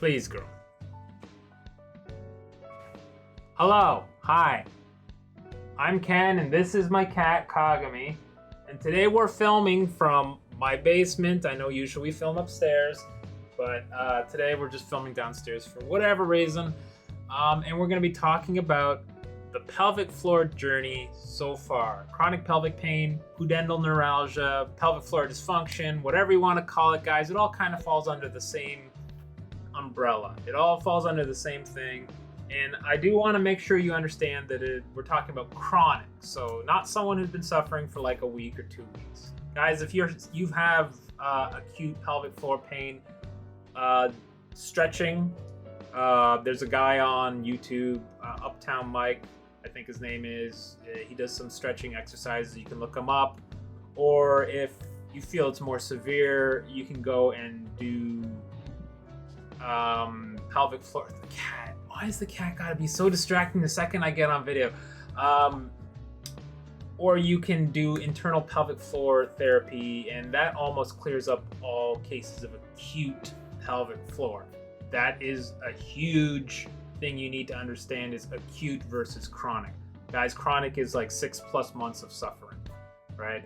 Please, girl. Hello, hi. I'm Ken, and this is my cat, Kagami. And today we're filming from my basement. I know usually we film upstairs, but today we're just filming downstairs for whatever reason. And we're going to be talking about the pelvic floor journey so far. Chronic pelvic pain, pudendal neuralgia, pelvic floor dysfunction, whatever you want to call it, guys. It all kind of falls under the same umbrella. It all falls under the same thing. And I do want to make sure you understand that we're talking about chronic, so not someone who's been suffering for like a week or 2 weeks. Guys, if you have acute pelvic floor pain, stretching, there's a guy on YouTube, Uptown Mike, I think his name is. He does some stretching exercises. You can look him up. Or if you feel it's more severe, you can go and do pelvic floor. The cat. Why is the cat gotta be so distracting the second I get on video? Or you can do internal pelvic floor therapy, and that almost clears up all cases of acute pelvic floor. That is a huge thing you need to understand, is acute versus chronic. Guys, chronic is like 6+ months of suffering, right?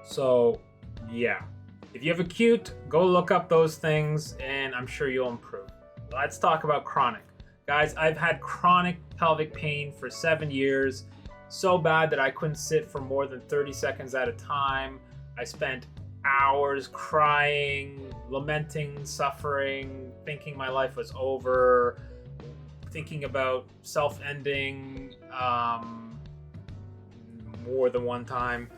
So yeah, if you have acute, go look up those things and I'm sure you'll improve. Let's talk about chronic. Guys, I've had chronic pelvic pain for 7 years. So bad that I couldn't sit for more than 30 seconds at a time. I spent hours crying, lamenting, suffering, thinking my life was over, thinking about self-ending more than one time,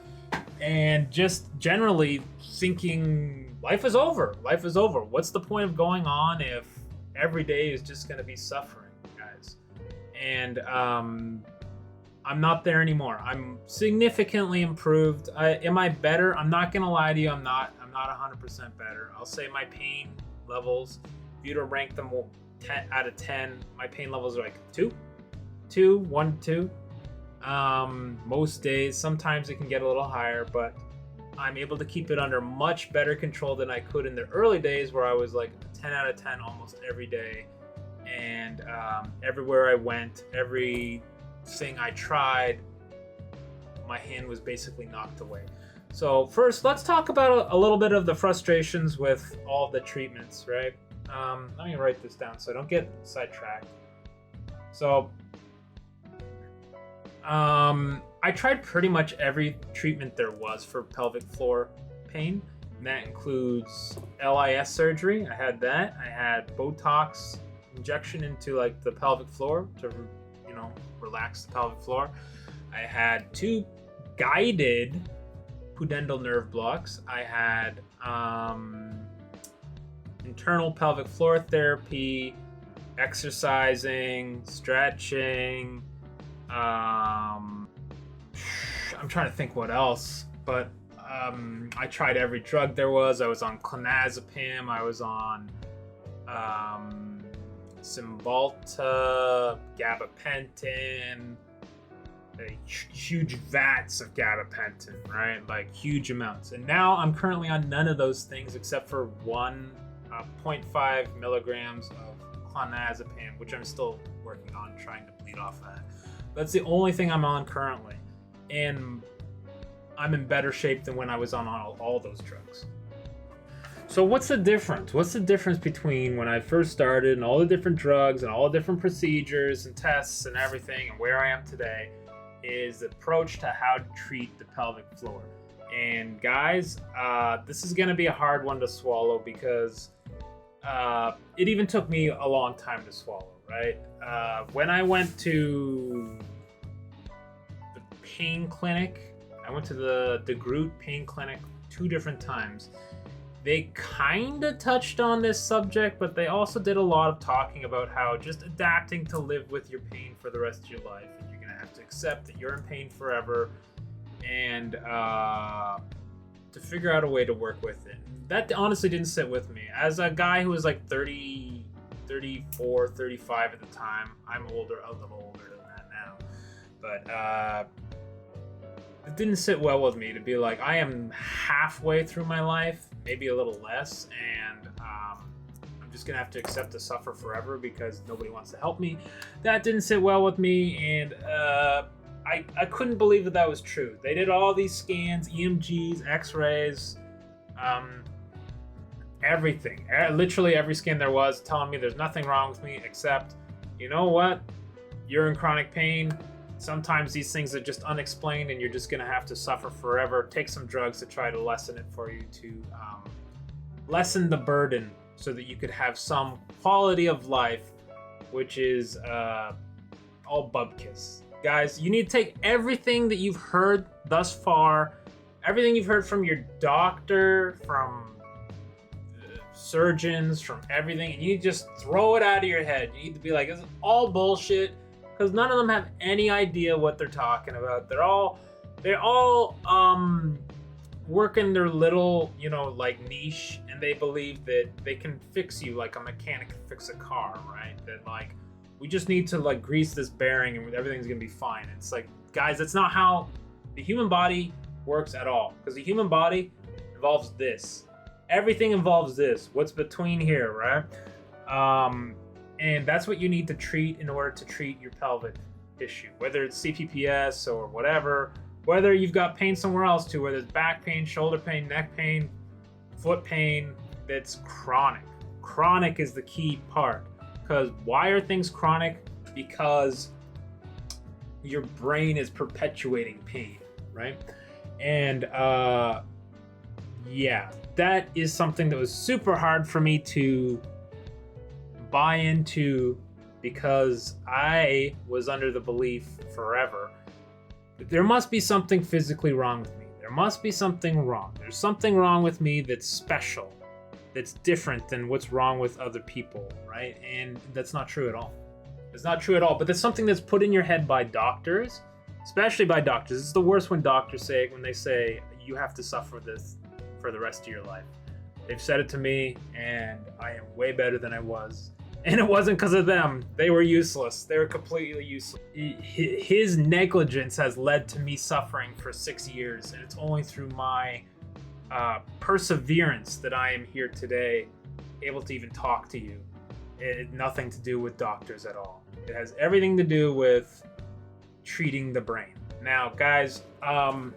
and just generally thinking life is over. Life is over. What's the point of going on if every day is just going to be suffering, guys? And I'm not there anymore. I'm significantly improved. Am I better? I'm not gonna lie to you. I'm not 100% better. I'll say my pain levels, if you were to rank them 10 out of 10, my pain levels are like 1, 2. Most days. Sometimes it can get a little higher, but I'm able to keep it under much better control than I could in the early days, where I was like 10 out of 10 almost every day. And everywhere I went, everything I tried, my hand was basically knocked away. So first, let's talk about a little bit of the frustrations with all the treatments, right? Let me write this down so I don't get sidetracked. So I tried pretty much every treatment there was for pelvic floor pain, and that includes LIS surgery. I had that. I had Botox injection into like the pelvic floor to relax the pelvic floor. I had 2 guided pudendal nerve blocks. I had internal pelvic floor therapy, exercising, stretching. I'm trying to think what else, but I tried every drug there was. I was on clonazepam. I was on Cymbalta, gabapentin, huge vats of gabapentin, right? Like huge amounts. And now I'm currently on none of those things except for 0.5 milligrams of clonazepam, which I'm still working on trying to bleed off that. That's the only thing I'm on currently. And I'm in better shape than when I was on all those drugs. So what's the difference? What's the difference between when I first started and all the different drugs and all the different procedures and tests and everything and where I am today is the approach to how to treat the pelvic floor. And guys, this is going to be a hard one to swallow because it even took me a long time to swallow, right? When I went to the pain clinic, I went to the DeGroot pain clinic 2 different times. They kind of touched on this subject, but they also did a lot of talking about how just adapting to live with your pain for the rest of your life. And you're going to have to accept that you're in pain forever and to figure out a way to work with it. That honestly didn't sit with me. As a guy who was like 30, 34, 35 at the time, I'm a little older than that now. But it didn't sit well with me to be like, I am halfway through my life, maybe a little less, and I'm just gonna have to accept to suffer forever because nobody wants to help me. That didn't sit well with me, and I couldn't believe that was true. They did all these scans, EMGs, X-rays, everything. Literally every scan there was, telling me there's nothing wrong with me except, you know what? You're in chronic pain. Sometimes these things are just unexplained, and you're just gonna have to suffer forever. Take some drugs to try to lessen it for you, to lessen the burden, so that you could have some quality of life, which is all bubkiss. Guys, you need to take everything that you've heard thus far, everything you've heard from your doctor, from surgeons, from everything, and you just throw it out of your head. You need to be like, this is all bullshit, because none of them have any idea what they're talking about. They're all working their little, like niche, and they believe that they can fix you like a mechanic can fix a car, right? That like, we just need to like grease this bearing and everything's gonna be fine. It's like, guys, that's not how the human body works at all, because the human body involves this. Everything involves this. What's between here, right? And that's what you need to treat in order to treat your pelvic issue, whether it's CPPS or whatever, whether you've got pain somewhere else too, whether it's back pain, shoulder pain, neck pain, foot pain, that's chronic. Chronic is the key part. Because why are things chronic? Because your brain is perpetuating pain, right? And yeah, that is something that was super hard for me to buy into, because I was under the belief forever that there must be something physically wrong with me. There must be something wrong. There's something wrong with me that's special, that's different than what's wrong with other people, right? And that's not true at all. It's not true at all, but that's something that's put in your head by doctors, especially by doctors. It's the worst when doctors say, when they say, you have to suffer this for the rest of your life. They've said it to me, and I am way better than I was. And it wasn't because of them. They were useless. They were completely useless. His negligence has led to me suffering for 6 years, and it's only through my perseverance that I am here today, able to even talk to you. It had nothing to do with doctors at all. It has everything to do with treating the brain. Now, guys, I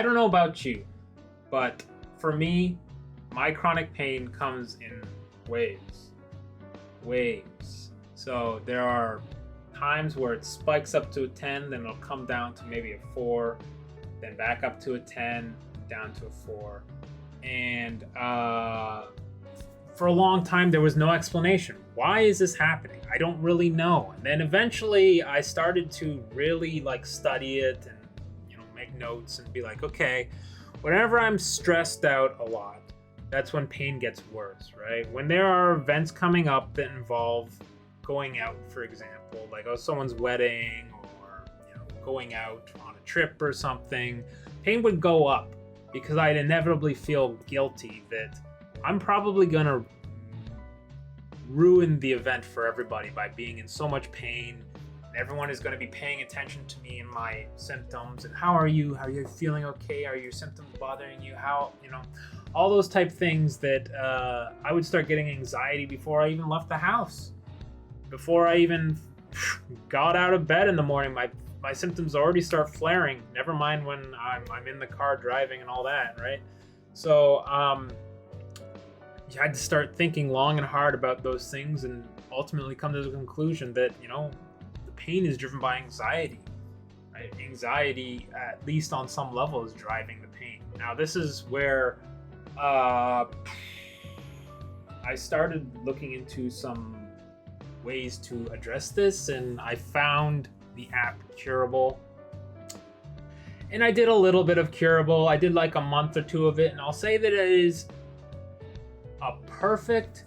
don't know about you, but for me, my chronic pain comes in waves. So there are times where it spikes up to a 10, then it'll come down to maybe a 4, then back up to a 10, down to a 4. And for a long time, there was no explanation. Why is this happening? I don't really know. And then eventually I started to really like study it and, make notes and be like, okay, whenever I'm stressed out a lot, that's when pain gets worse, right? When there are events coming up that involve going out, for example, like someone's wedding, or going out on a trip or something, pain would go up because I'd inevitably feel guilty that I'm probably gonna ruin the event for everybody by being in so much pain. Everyone is going to be paying attention to me and my symptoms, and how are you feeling? Okay, are your symptoms bothering you? How, all those type things that I would start getting anxiety before I even left the house, before I even got out of bed in the morning. My symptoms already start flaring, never mind when I'm in the car driving and all that, right? So you had to start thinking long and hard about those things, and ultimately come to the conclusion that pain is driven by anxiety, right? Anxiety, at least on some level, is driving the pain. Now, this is where I started looking into some ways to address this, and I found the app Curable. And I did a little bit of Curable. I did like a month or 2 of it, and I'll say that it is a perfect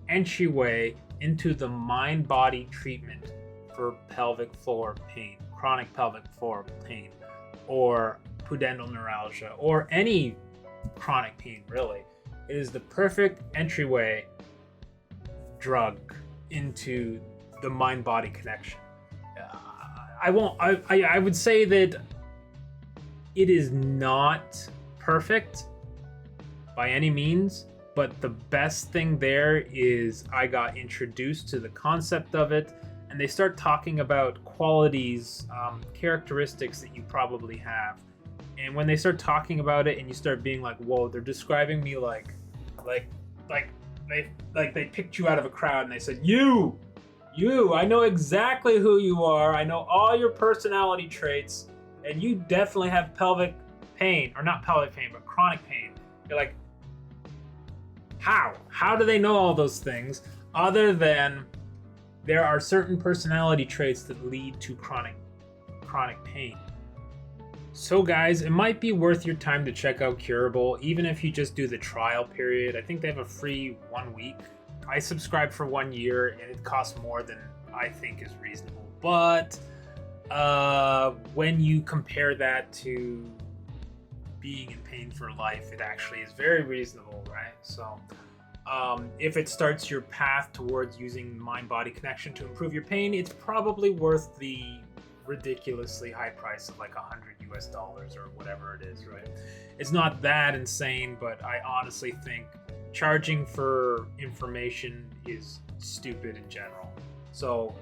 entryway into the mind-body treatment for pelvic floor pain, chronic pelvic floor pain, or pudendal neuralgia, or any chronic pain, really. It is the perfect entryway drug into the mind-body connection. I would say that it is not perfect by any means, But the best thing there is I got introduced to the concept of it, and they start talking about qualities, characteristics that you probably have. And when they start talking about it, and you start being like, "Whoa!" They're describing me like they picked you out of a crowd, and they said, "You, I know exactly who you are. I know all your personality traits, and you definitely have pelvic pain, or not pelvic pain, but chronic pain." You're like, how? How do they know all those things other than there are certain personality traits that lead to chronic pain? So guys, it might be worth your time to check out Curable, even if you just do the trial period. I think they have a free 1 week. I subscribed for 1 year, and it costs more than I think is reasonable. But when you compare that to being in pain for life, it actually is very reasonable, right? So if it starts your path towards using mind-body connection to improve your pain, it's probably worth the ridiculously high price of like $100 or whatever it is, right? It's not that insane, but I honestly think charging for information is stupid in general. So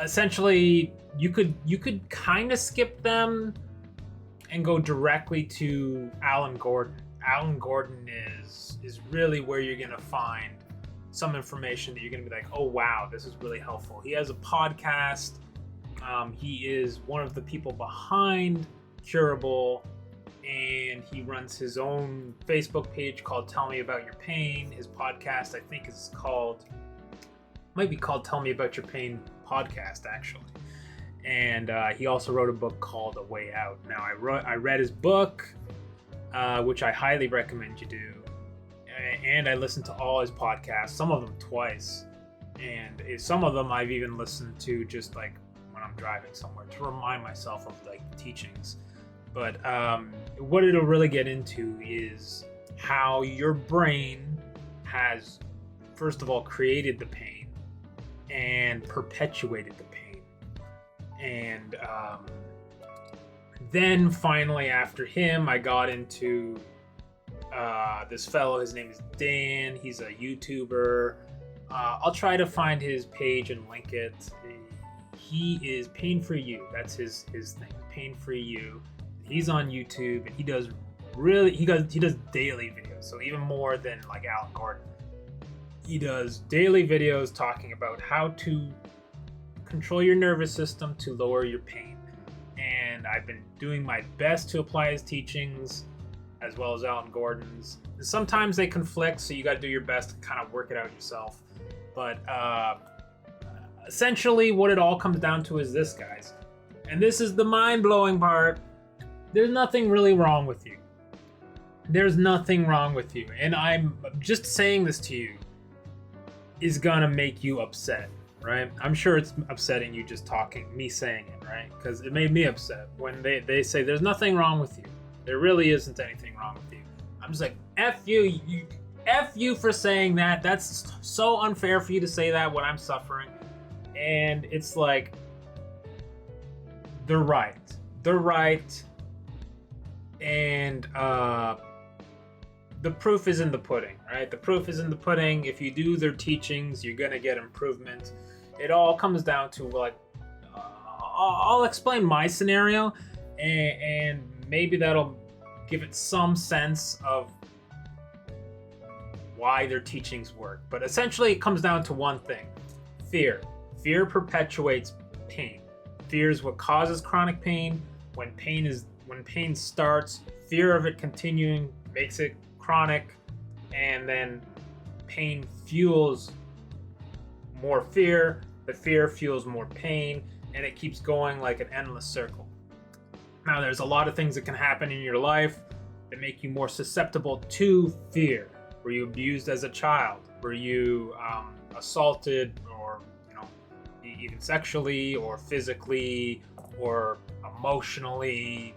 essentially, you could kind of skip them and go directly to Alan Gordon. Alan Gordon is really where you're gonna find some information that you're gonna be like, oh wow, this is really helpful. He has a podcast. He is one of the people behind Curable, and he runs his own Facebook page called Tell Me About Your Pain. His podcast, I think, might be called Tell Me About Your Pain Podcast, actually. And he also wrote a book called A Way Out. Now, I read his book, which I highly recommend you do. And I listened to all his podcasts, some of them twice. And some of them I've even listened to just like when I'm driving somewhere to remind myself of like the teachings. But what it'll really get into is how your brain has, first of all, created the pain and perpetuated the pain. And then finally after him, I got into this fellow. His name is Dan. He's a YouTuber. I'll try to find his page and link it. He is Pain For You. That's his thing. Pain For You. He's on YouTube, and he does daily videos. So even more than like Alan Gordon. He does daily videos talking about how to control your nervous system to lower your pain. And I've been doing my best to apply his teachings as well as Alan Gordon's. And sometimes they conflict, so you got to do your best to kind of work it out yourself. But essentially what it all comes down to is this, guys. And this is the mind-blowing part. There's nothing really wrong with you. There's nothing wrong with you. And I'm just saying this to you is gonna make you upset, right? I'm sure it's upsetting you just me saying it, right? Because it made me upset when they say there's nothing wrong with you. There really isn't anything wrong with you. I'm just like, F you, F you for saying that. That's so unfair for you to say that when I'm suffering. And it's like, they're right. They're right. And the proof is in the pudding, right? The proof is in the pudding. If you do their teachings, you're gonna get improvement. It all comes down to like, I'll explain my scenario, and maybe that'll give it some sense of why their teachings work. But essentially, it comes down to one thing: fear. Fear perpetuates pain. Fear is what causes chronic pain. When pain starts, fear of it continuing makes it chronic, and then pain fuels more fear. The fear fuels more pain, and it keeps going like an endless circle. Now, there's a lot of things that can happen in your life that make you more susceptible to fear. Were you abused as a child? Were you assaulted, or even sexually or physically or emotionally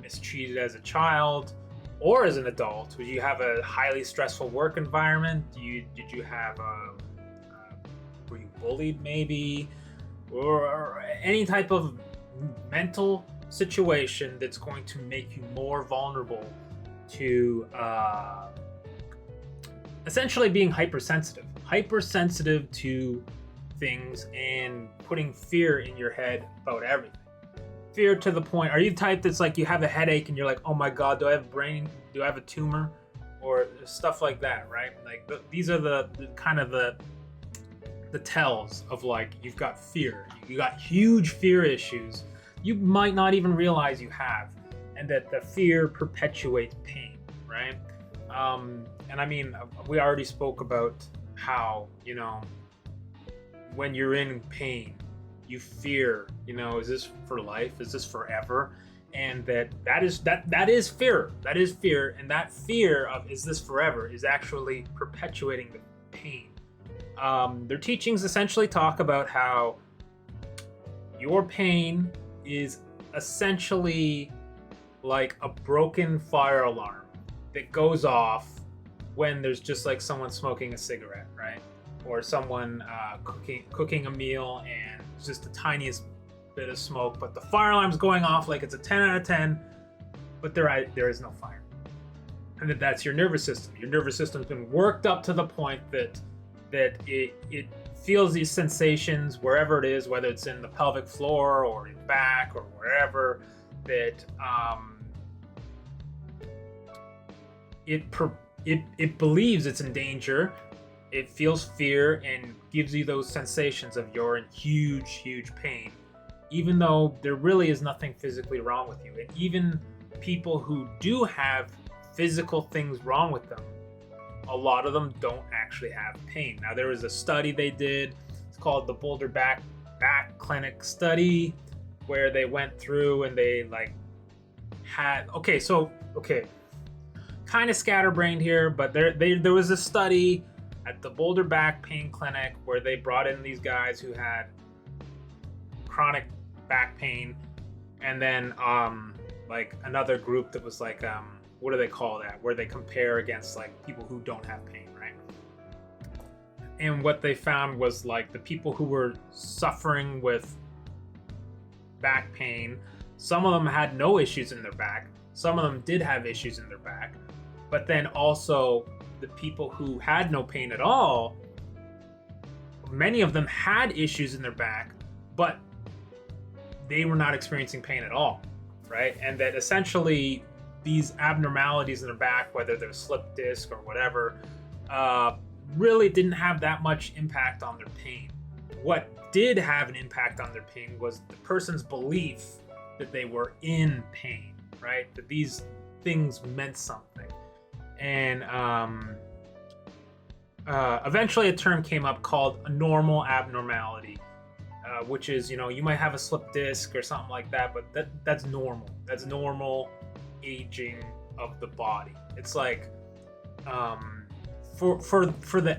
mistreated as a child or as an adult? Did you have a highly stressful work environment? Did you have were you bullied maybe, or any type of mental situation that's going to make you more vulnerable to essentially being hypersensitive to things and putting fear in your head about everything. Fear to the point, are you the type that's like you have a headache and you're like, oh my god, do I have a tumor, or stuff like that, right? Like these are the kind of the tells of like you've got fear, you got huge fear issues you might not even realize you have, and that the fear perpetuates pain, right? And I mean, we already spoke about how, you know, when you're in pain, you fear, you know, is this for life? Is this forever? And that is fear. That is fear, and that fear of is this forever is actually perpetuating the pain. Their teachings essentially talk about how your pain is essentially like a broken fire alarm that goes off when there's just like someone smoking a cigarette, right? Or someone cooking a meal and it's just the tiniest bit of smoke, but the fire alarm's going off like it's a 10 out of 10, but there is no fire. And that's your nervous system. Your nervous system's been worked up to the point that it feels these sensations wherever it is, whether it's in the pelvic floor or your back or wherever, that it believes it's in danger. It feels fear and gives you those sensations of you're in huge pain, even though there really is nothing physically wrong with you. And even people who do have physical things wrong with them, a lot of them don't actually have pain. Now, there was a study they did, it's called the Boulder Back Clinic study, where they went through and they like had, kind of scatterbrained here, but there was a study at the Boulder Back Pain Clinic where they brought in these guys who had chronic back pain, and then like another group that was like what do they call that, where they compare against like people who don't have pain, right? And what they found was like the people who were suffering with back pain, some of them had no issues in their back, some of them did have issues in their back, but then also the people who had no pain at all, many of them had issues in their back, but they were not experiencing pain at all, right? And that essentially these abnormalities in their back, whether they're slip disc or whatever, really didn't have that much impact on their pain. What did have an impact on their pain was the person's belief that they were in pain, right? That these things meant something. And eventually a term came up called a normal abnormality, which is, you know, you might have a slip disc or something like that, but that's normal. That's normal aging of the body. It's like for the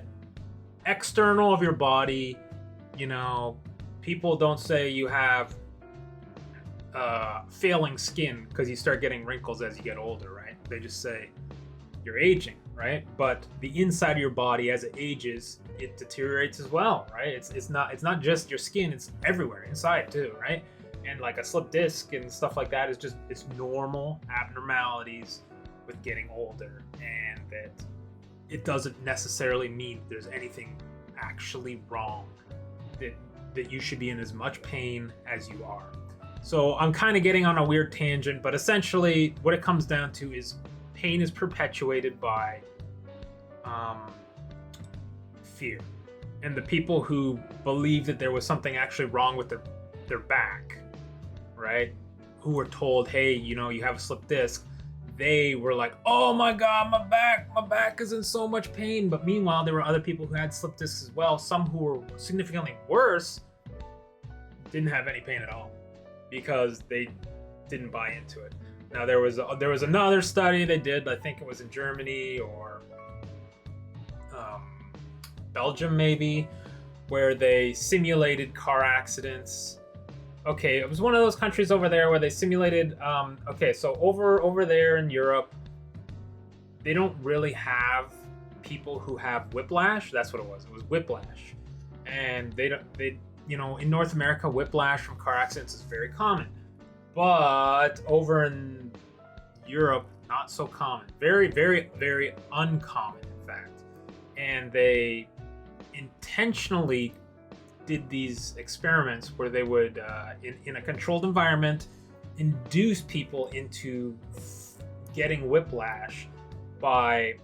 external of your body, you know, people don't say you have failing skin because you start getting wrinkles as you get older, right? They just say you're aging, right? But the inside of your body, as it ages, it deteriorates as well, right? It's not just your skin, it's everywhere inside too, right? And like a slip disc and stuff like that is just, it's normal abnormalities with getting older, and that it doesn't necessarily mean there's anything actually wrong, that you should be in as much pain as you are. So I'm kind of getting on a weird tangent, but essentially what it comes down to is pain is perpetuated by fear. And the people who believe that there was something actually wrong with their back, right, who were told, hey, you know, you have a slip disc, they were like, oh my god, my back is in so much pain. But meanwhile, there were other people who had slip discs as well, some who were significantly worse, didn't have any pain at all because they didn't buy into it. Now there was another study they did, I think it was in Germany or Belgium maybe, where they simulated car accidents. Okay, it was one of those countries over there where they simulated, so over there in Europe, they don't really have people who have whiplash. That's what it was whiplash. And they you know, in North America, whiplash from car accidents is very common. But over in Europe, not so common. Very, very, very uncommon, in fact. and they intentionally did these experiments where they would, in a controlled environment, induce people into getting whiplash by,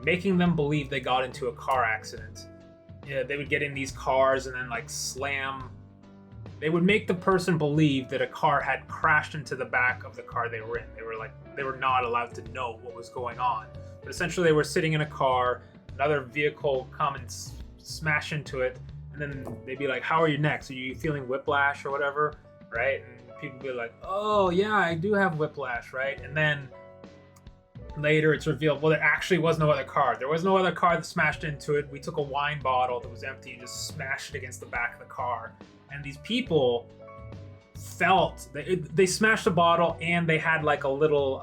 making them believe they got into a car accident. Yeah, they would get in these cars and then like slam. They would make the person believe that a car had crashed into the back of the car they were in. They were not allowed to know what was going on. But essentially they were sitting in a car, another vehicle come and smash into it, and then they'd be like, how are you next? Are you feeling whiplash or whatever? Right? And people would be like, oh yeah, I do have whiplash, right? And then later it's revealed, well, there actually was no other car. There was no other car that smashed into it. We took a wine bottle that was empty and just smashed it against the back of the car. And these people felt, they smashed the bottle and they had like a little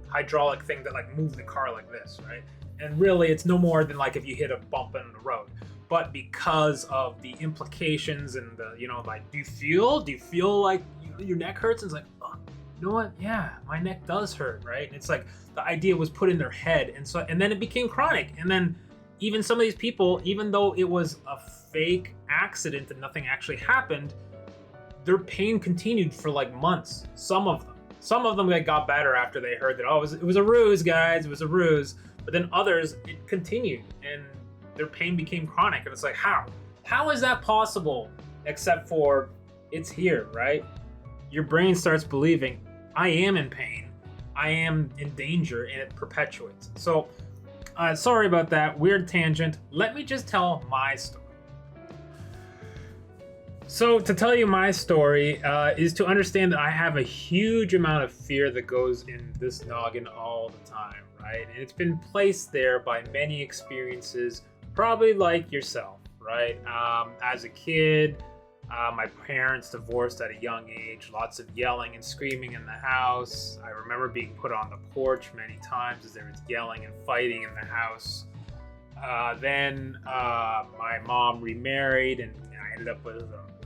hydraulic thing that like moved the car like this, right? And really it's no more than like if you hit a bump in the road. But because of the implications and the, like, do you feel like your neck hurts? And it's like, oh, you know what? Yeah, my neck does hurt, right? And it's like the idea was put in their head. And then it became chronic. And then even some of these people, even though it was a fake accident and nothing actually happened, their pain continued for like months. Some of them they got better after they heard that, oh, it was a ruse, guys, it was a ruse. But then others, it continued and their pain became chronic. And it's like, how is that possible? Except for it's here, right? Your brain starts believing, I am in pain, I am in danger, and it perpetuates. So sorry about that weird tangent. Let me just tell my story. So to tell you my story is to understand that I have a huge amount of fear that goes in this noggin all the time, right? And it's been placed there by many experiences, probably like yourself, right? As a kid, my parents divorced at a young age, lots of yelling and screaming in the house. I remember being put on the porch many times as there was yelling and fighting in the house. Then my mom remarried and I ended up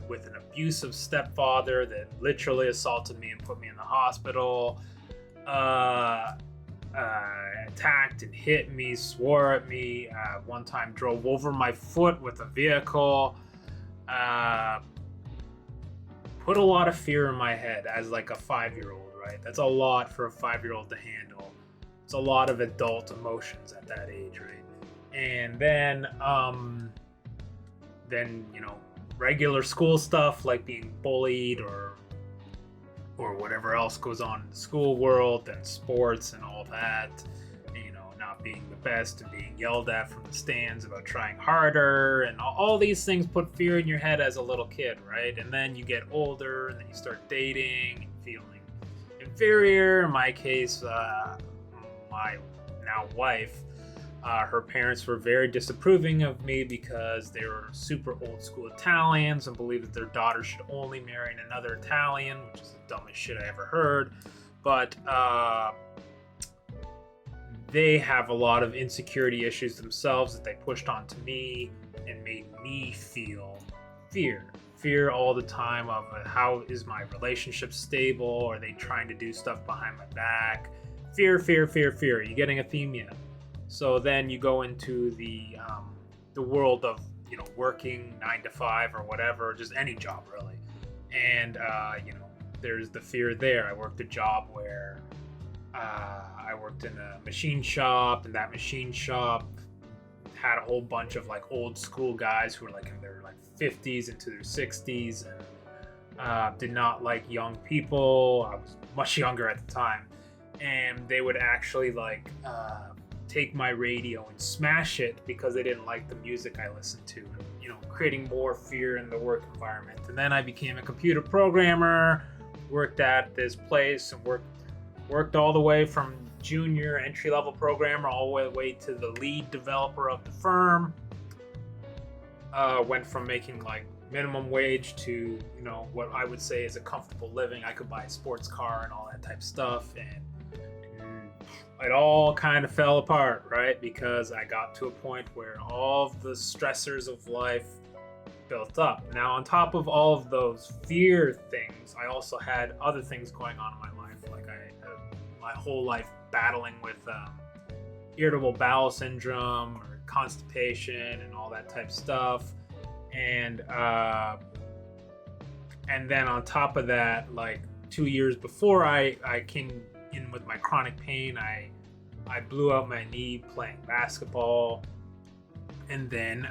with an abusive stepfather that literally assaulted me and put me in the hospital, attacked and hit me, swore at me, one time drove over my foot with a vehicle, put a lot of fear in my head as like a 5-year-old, right? That's a lot for a 5-year-old to handle. It's a lot of adult emotions at that age, right? And then regular school stuff like being bullied or whatever else goes on in the school world, and sports and all that, not being the best and being yelled at from the stands about trying harder, and all these things put fear in your head as a little kid, right? And then you get older and then you start dating and feeling inferior. In my case, my now wife, her parents were very disapproving of me because they were super old school Italians and believed that their daughter should only marry another Italian, which is the dumbest shit I ever heard. But they have a lot of insecurity issues themselves that they pushed onto me and made me feel fear all the time of how is my relationship stable? Are they trying to do stuff behind my back? Fear. You're getting a theme yet? So then you go into the world of working 9 to 5 or whatever, just any job really, and there's the fear there. I worked a job where I worked in a machine shop, and that machine shop had a whole bunch of like old school guys who were like in their like 50s into their 60s and did not like young people. I was much younger at the time, and they would actually like take my radio and smash it because they didn't like the music I listened to, and creating more fear in the work environment. And then I became a computer programmer, worked at this place and worked all the way from junior entry-level programmer all the way to the lead developer of the firm. Went from making like minimum wage to what I would say is a comfortable living. I could buy a sports car and all that type of stuff, and it all kind of fell apart, right? Because I got to a point where all of the stressors of life built up. Now, on top of all of those fear things, I also had other things going on in my life. Like I had my whole life battling with irritable bowel syndrome or constipation and all that type stuff. And then on top of that, like 2 years before I came in with my chronic pain, I blew out my knee playing basketball. And then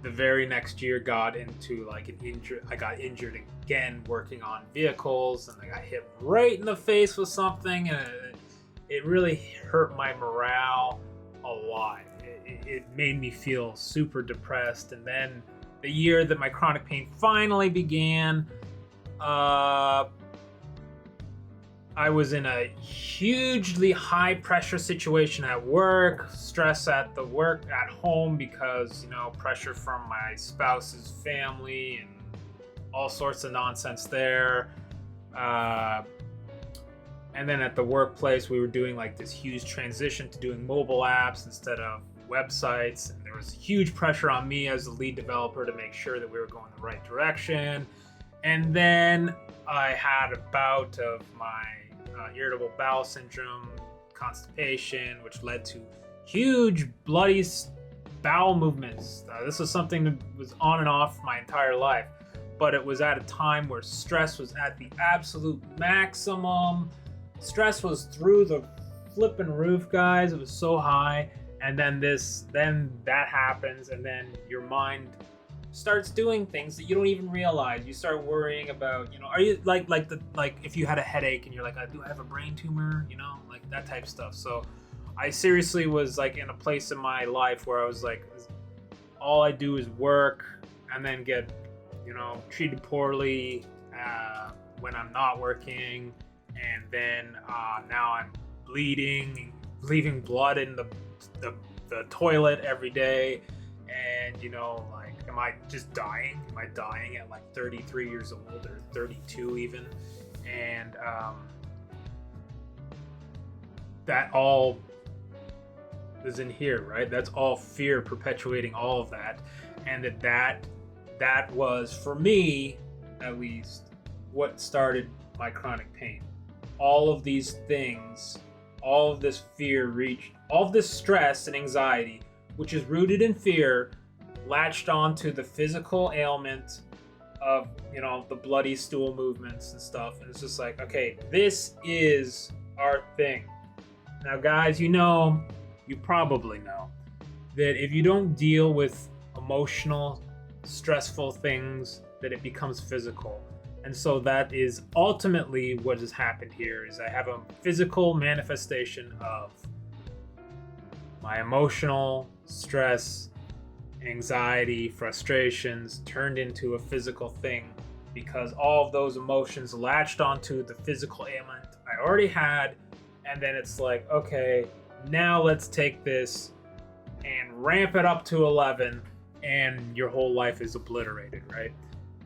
the very next year got into like I got injured again working on vehicles, and I got hit right in the face with something, and it really hurt my morale a lot. It made me feel super depressed. And then the year that my chronic pain finally began, I was in a hugely high pressure situation at work, stress at home because, pressure from my spouse's family and all sorts of nonsense there. And then at the workplace, we were doing like this huge transition to doing mobile apps instead of websites. And there was huge pressure on me as the lead developer to make sure that we were going the right direction. And then I had a bout of my irritable bowel syndrome, constipation, which led to huge bloody bowel movements. This was something that was on and off my entire life, but it was at a time where stress was at the absolute maximum. Stress was through the flipping roof, guys. It was so high. And then that happens, and then your mind starts doing things that you don't even realize. You start worrying about, are you like if you had a headache and you're like, do I have a brain tumor? Like that type of stuff. So I seriously was like in a place in my life where I was like, all I do is work and then get, treated poorly when I'm not working. And then now I'm bleeding, leaving blood in the toilet every day. And, am I just dying? Am I dying at like 33 years old or 32 even? And that all is in here, right? That's all fear perpetuating all of that. And that was, for me, at least, what started my chronic pain. All of these things, all of this fear all of this stress and anxiety, which is rooted in fear, latched onto the physical ailment of, the bloody stool movements and stuff. And it's just like, okay, this is our thing. Now, guys, you probably know that if you don't deal with emotional, stressful things, that it becomes physical. And so that is ultimately what has happened here, is I have a physical manifestation of my emotional stress, anxiety, frustrations turned into a physical thing, because all of those emotions latched onto the physical ailment I already had. And then it's like, okay, now let's take this and ramp it up to 11, and your whole life is obliterated, right?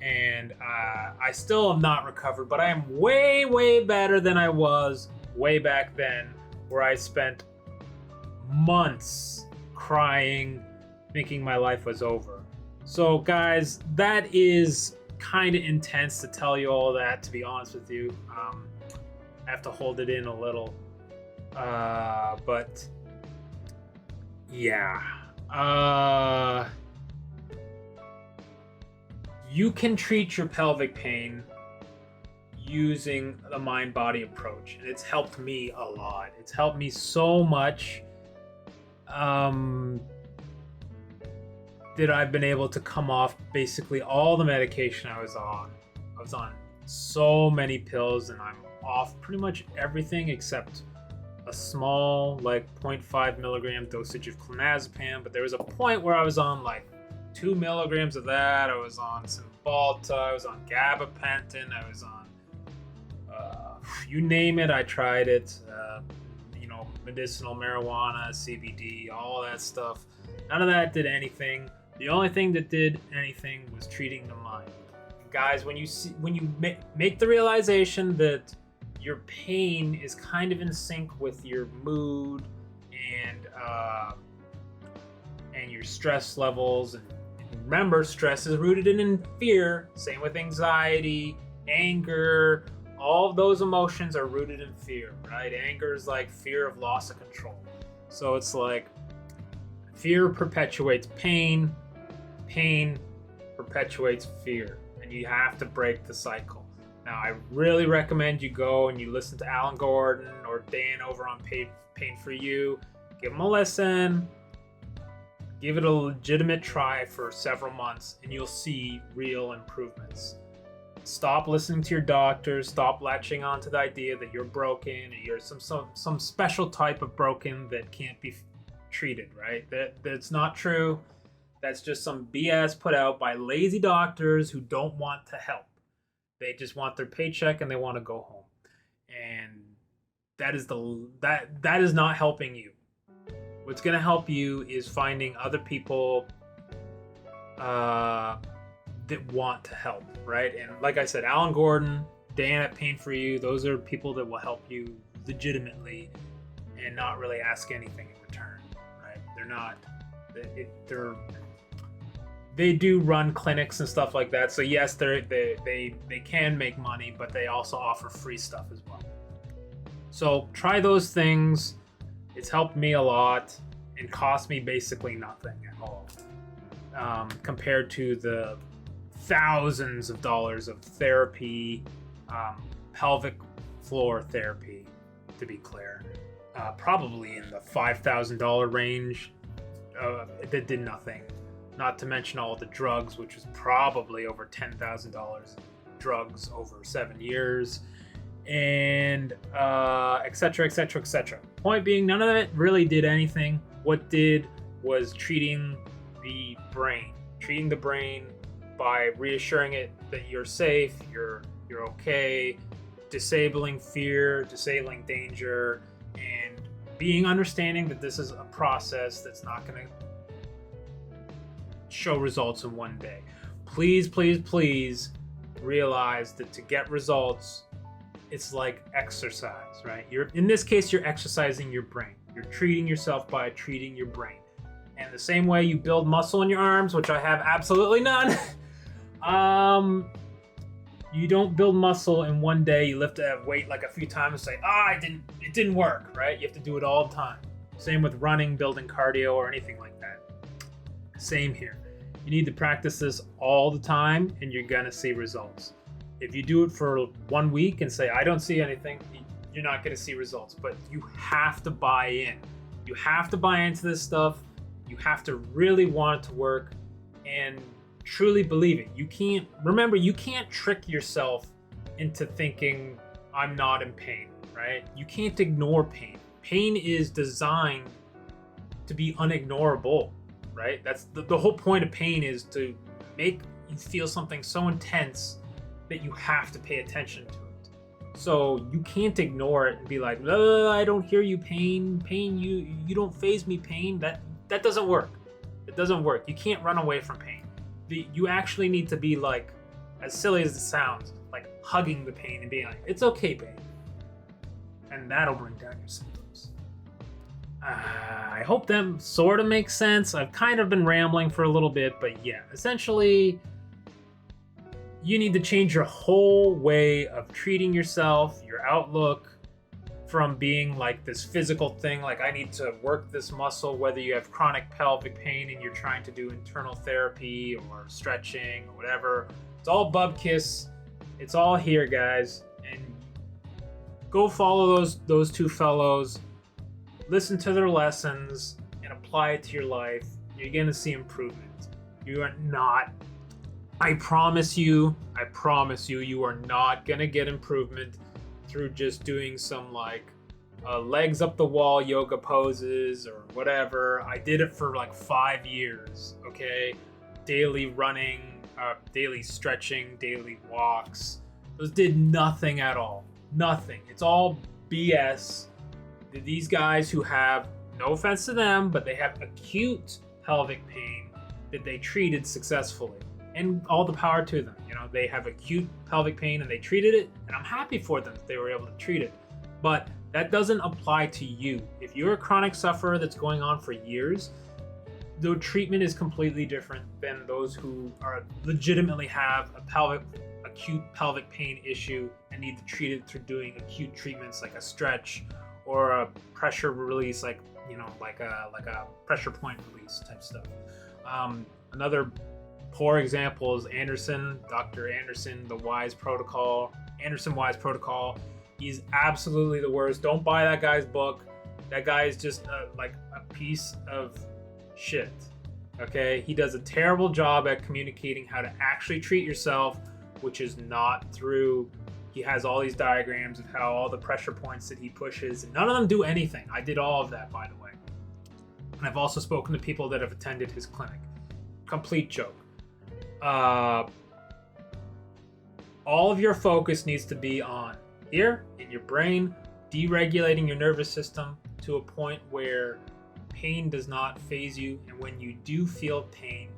And I still am not recovered, but I am way, way better than I was way back then, where I spent months crying, thinking my life was over. So guys, that is kind of intense to tell you all that, to be honest with you. I have to hold it in a little. But yeah. You can treat your pelvic pain using the mind-body approach, and it's helped me a lot. It's helped me so much that I've been able to come off basically all the medication I was on. I was on so many pills, and I'm off pretty much everything except a small, like 0.5 milligram dosage of clonazepam. But there was a point where I was on like 2 milligrams of that. I was on Cymbalta, I was on gabapentin, I was on you name it, I tried it. Medicinal marijuana, CBD, all that stuff. None of that did anything. The only thing that did anything was treating the mind. And guys, when you make the realization that your pain is kind of in sync with your mood and your stress levels, and remember, stress is rooted in fear. Same with anxiety, anger. All of those emotions are rooted in fear, right? Anger is like fear of loss of control. So it's like, Fear perpetuates pain. Pain perpetuates fear. And you have to break the cycle. Now, I really recommend you go and you listen to Alan Gordon or Dan over on Pain for You. Give them a listen. Give it a legitimate try for several months, and you'll see real improvements. Stop listening to your doctors. Stop latching on to the idea that you're broken and you're some special type of broken that can't be treated, right? That's not true. That's just some BS put out by lazy doctors who don't want to help. They just want their paycheck and they want to go home. And that is not helping you. What's going to help you is finding other people that want to help, right? And like I said, Alan Gordon, Dan at Pain for You, those are people that will help you legitimately and not really ask anything in return, right? They do run clinics and stuff like that. So yes, they can make money, but they also offer free stuff as well. So try those things. It's helped me a lot and cost me basically nothing at all, compared to the thousands of dollars of therapy, pelvic floor therapy, to be clear, probably in the $5,000 range. That did nothing. Not to mention all the drugs, which was probably over $10,000 drugs over 7 years. And etc. Point being, none of it really did anything. What did was treating the brain by reassuring it that you're safe, you're okay, disabling fear, disabling danger, and being understanding that this is a process that's not going to show results in one day. Please realize that to get results, it's like exercise, right? In this case, you're exercising your brain. You're treating yourself by treating your brain. And the same way you build muscle in your arms, which I have absolutely none, you don't build muscle in one day. You lift a weight like a few times and say, it didn't work, right? You have to do it all the time. Same with running, building cardio, or anything like that. Same here. You need to practice this all the time, and you're gonna see results. If you do it for 1 week and say, I don't see anything, you're not going to see results. But you have to buy in. You have to buy into this stuff. You have to really want it to work and truly believe it. You can't trick yourself into thinking, I'm not in pain, right? You can't ignore pain. Pain is designed to be unignorable, right? That's the whole point of pain, is to make you feel something so intense that you have to pay attention to it. So you can't ignore it and be like, I don't hear you, pain, you don't faze me, pain. That doesn't work. It doesn't work. You can't run away from pain. You actually need to be like, as silly as it sounds, like hugging the pain and being like, it's okay, pain. And that'll bring down your symptoms. I hope that sort of makes sense. I've kind of been rambling for a little bit, but yeah, essentially, you need to change your whole way of treating yourself, your outlook, from being like this physical thing, like I need to work this muscle, whether you have chronic pelvic pain and you're trying to do internal therapy or stretching or whatever. It's all bubkiss. It's all here, guys. And go follow those two fellows, listen to their lessons, and apply it to your life. You're going to see improvement. You are not... I promise you, you are not going to get improvement through just doing some like legs up the wall yoga poses or whatever. I did it for like 5 years, okay? Daily running, daily stretching, daily walks. Those did nothing at all. Nothing. It's all BS. These guys who have, no offense to them, but they have acute pelvic pain that they treated successfully. And all the power to them. You know, they have acute pelvic pain and they treated it, and I'm happy for them that they were able to treat it. But that doesn't apply to you. If you're a chronic sufferer that's going on for years, the treatment is completely different than those who are legitimately have acute pelvic pain issue and need to treat it through doing acute treatments like a stretch or a pressure release like like a pressure point release type stuff. Another poor example is Dr. Anderson, Anderson Wise Protocol. He's absolutely the worst. Don't buy that guy's book. That guy is just like a piece of shit. Okay, he does a terrible job at communicating how to actually treat yourself, which is not through. He has all these diagrams of how all the pressure points that he pushes, and none of them do anything. I did all of that, by the way. And I've also spoken to people that have attended his clinic. Complete joke. All of your focus needs to be on here in your brain, deregulating your nervous system to a point where pain does not faze you, and when you do feel pain,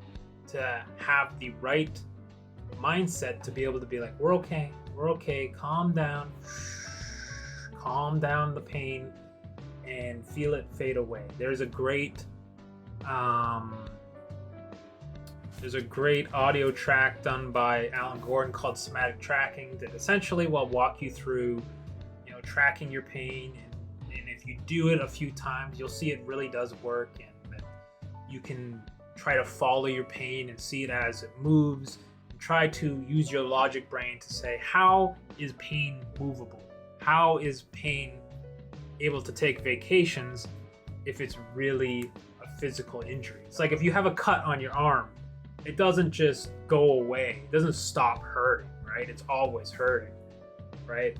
to have the right mindset to be able to be like, we're okay, calm down the pain and feel it fade away. There's a great audio track done by Alan Gordon called Somatic Tracking that essentially will walk you through, tracking your pain, and if you do it a few times, you'll see it really does work, and that you can try to follow your pain and see it as it moves. Try to use your logic brain to say, how is pain movable? How is pain able to take vacations if it's really a physical injury? It's like if you have a cut on your arm, it doesn't just go away. It doesn't stop hurting, right? It's always hurting, right?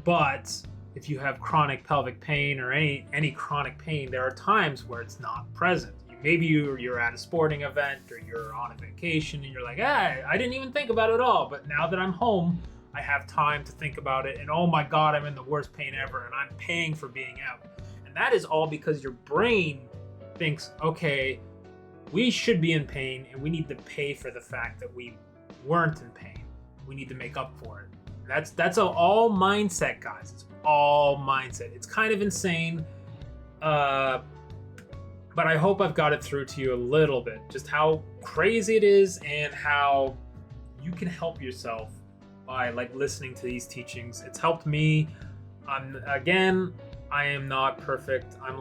But if you have chronic pelvic pain or any chronic pain, there are times where it's not present. Maybe you're at a sporting event or you're on a vacation and you're like, I didn't even think about it all. But now that I'm home, I have time to think about it. And oh my God, I'm in the worst pain ever and I'm paying for being out. And that is all because your brain thinks, okay, we should be in pain and we need to pay for the fact that we weren't in pain. We need to make up for it. That's all mindset, guys. It's all mindset. It's kind of insane. But I hope I've got it through to you a little bit, just how crazy it is and how you can help yourself by listening to these teachings. It's helped me. I am not perfect. I'm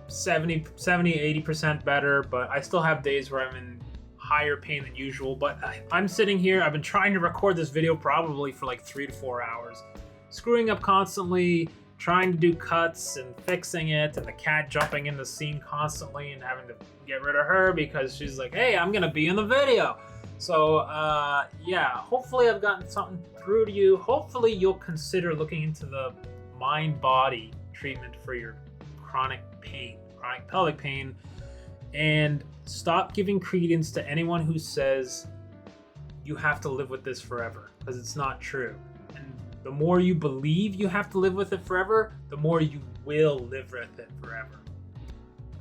70, 80% better, but I still have days where I'm in higher pain than usual. But I'm sitting here, I've been trying to record this video probably for 3 to 4 hours, screwing up constantly, trying to do cuts and fixing it, and the cat jumping in the scene constantly and having to get rid of her because she's like, hey, I'm gonna be in the video. So hopefully I've gotten something through to you. Hopefully you'll consider looking into the mind-body treatment for your chronic pelvic pain, and stop giving credence to anyone who says you have to live with this forever, because it's not true. The more you believe you have to live with it forever, the more you will live with it forever.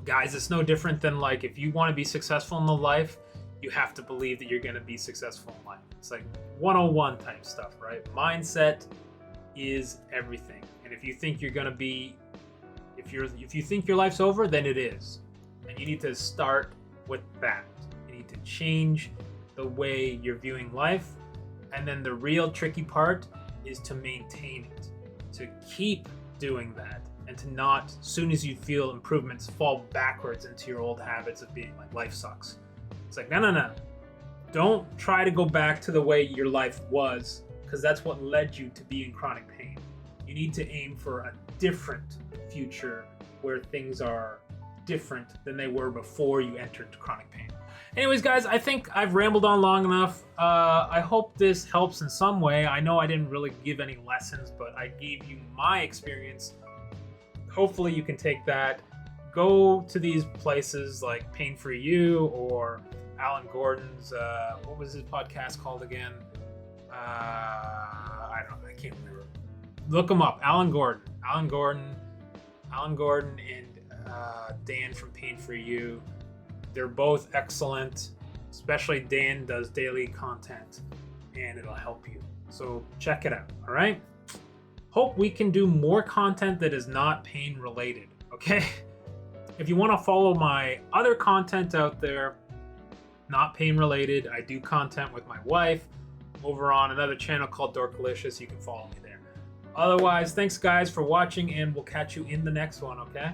Guys, it's no different than if you want to be successful in the life, you have to believe that you're going to be successful in life. It's 101 type stuff, right? Mindset is everything. And if you think you're going to be, if you think your life's over, then it is. And you need to start with that. You need to change the way you're viewing life. And then the real tricky part is to maintain it, to keep doing that, and to not, as soon as you feel improvements, fall backwards into your old habits of being life sucks. It's no. Don't try to go back to the way your life was, because that's what led you to be in chronic pain. You need to aim for a different future where things are different than they were before you entered chronic pain. Anyways, guys, I think I've rambled on long enough. I hope this helps in some way. I know I didn't really give any lessons, but I gave you my experience. Hopefully you can take that. Go to these places like Pain For You or Alan Gordon's, what was his podcast called again? I can't remember. Look him up, Alan Gordon and Dan from Pain For You. They're both excellent, especially Dan does daily content, and it'll help you. So check it out, all right? Hope we can do more content that is not pain related, okay? If you want to follow my other content out there, not pain related, I do content with my wife over on another channel called Dorkalicious. You can follow me there. Otherwise, thanks guys for watching, and we'll catch you in the next one, okay?